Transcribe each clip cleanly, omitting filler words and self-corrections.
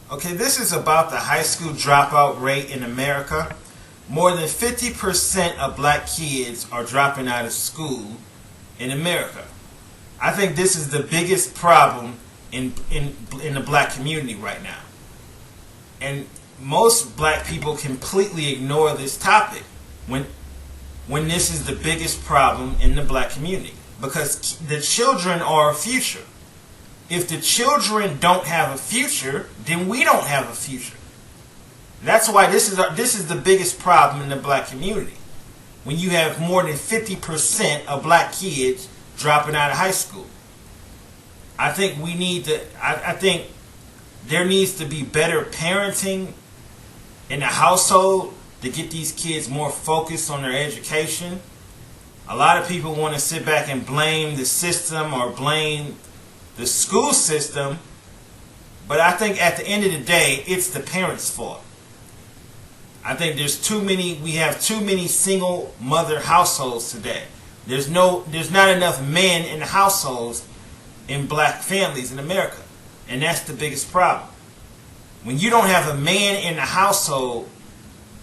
Okay, this is about the high school dropout rate in America. More than 50% of black kids are dropping out of school in America. I think this is the biggest problem in the black community right now. And most black people completely ignore this topic when this is the biggest problem in the black community, because the children are our future. If the children don't have a future, then we don't have a future. That's why this is the biggest problem in the black community. When you have more than 50% of black kids dropping out of high school, I think I think there needs to be better parenting in the household to get these kids more focused on their education. A lot of people want to sit back and blame the system or blame the school system, but I think at the end of the day, it's the parents' fault. I think we have too many single mother households today. There's not enough men in the households in black families in America, and that's the biggest problem. When you don't have a man in the household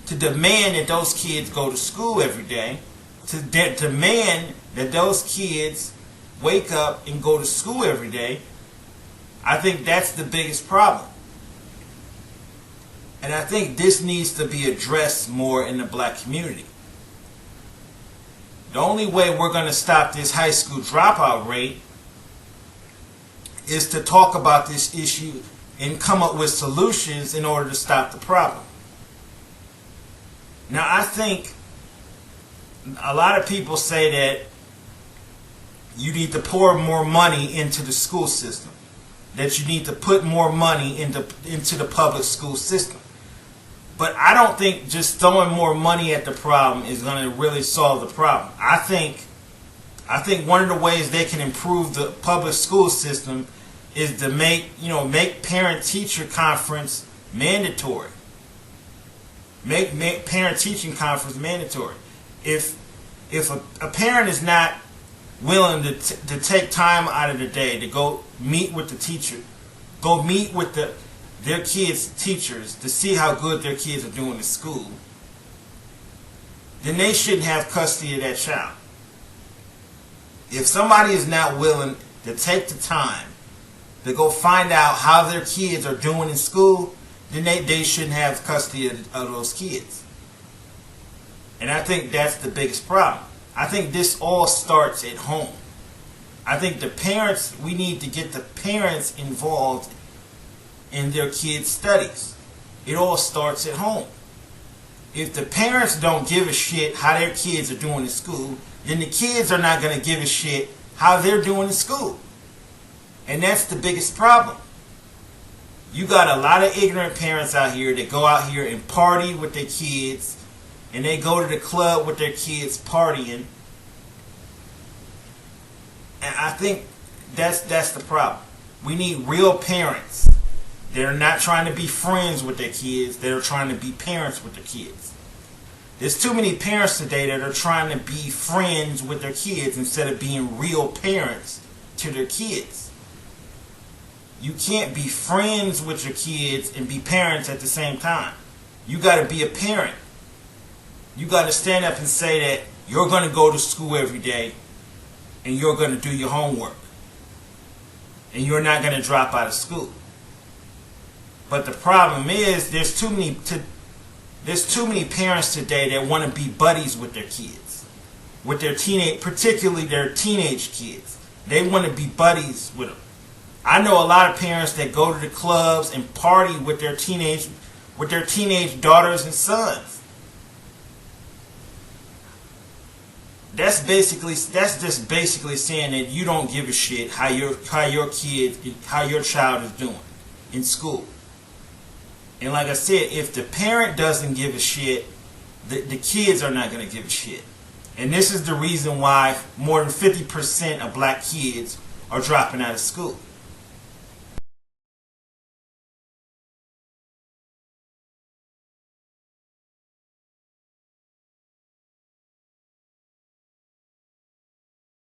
to demand that those kids go to school every day, to demand that those kids wake up and go to school every day, I think that's the biggest problem. And I think this needs to be addressed more in the black community. The only way we're going to stop this high school dropout rate is to talk about this issue and come up with solutions in order to stop the problem. Now, I think a lot of people say that you need to pour more money into the school system, that you need to put more money into the public school system. But I don't think just throwing more money at the problem is going to really solve the problem. I think one of the ways they can improve the public school system is to make parent-teacher conference mandatory. Make parent-teaching conference mandatory. If a parent is not willing to take time out of the day to go meet with the teacher, go meet with their kids' teachers to see how good their kids are doing in school, then they shouldn't have custody of that child. If somebody is not willing to take the time to go find out how their kids are doing in school, then they shouldn't have custody of those kids. And I think that's the biggest problem. I think this all starts at home. I think we need to get the parents involved in their kids' studies. It all starts at home. If the parents don't give a shit how their kids are doing in school, then the kids are not going to give a shit how they're doing in school. And that's the biggest problem. You got a lot of ignorant parents out here that go out here and party with their kids, and they go to the club with their kids partying. And I think that's the problem. We need real parents. They're not trying to be friends with their kids. They're trying to be parents with their kids. There's too many parents today that are trying to be friends with their kids instead of being real parents to their kids. You can't be friends with your kids and be parents at the same time. You got to be a parent. You got to stand up and say that you're going to go to school every day and you're going to do your homework. And you're not going to drop out of school. But the problem is there's too many parents today that want to be buddies with their kids, with their particularly their teenage kids. They want to be buddies with them. I know a lot of parents that go to the clubs and party with their teenage daughters and sons. That's just basically saying that you don't give a shit how your child is doing in school. And like I said, if the parent doesn't give a shit, the kids are not going to give a shit. And this is the reason why more than 50% of black kids are dropping out of school.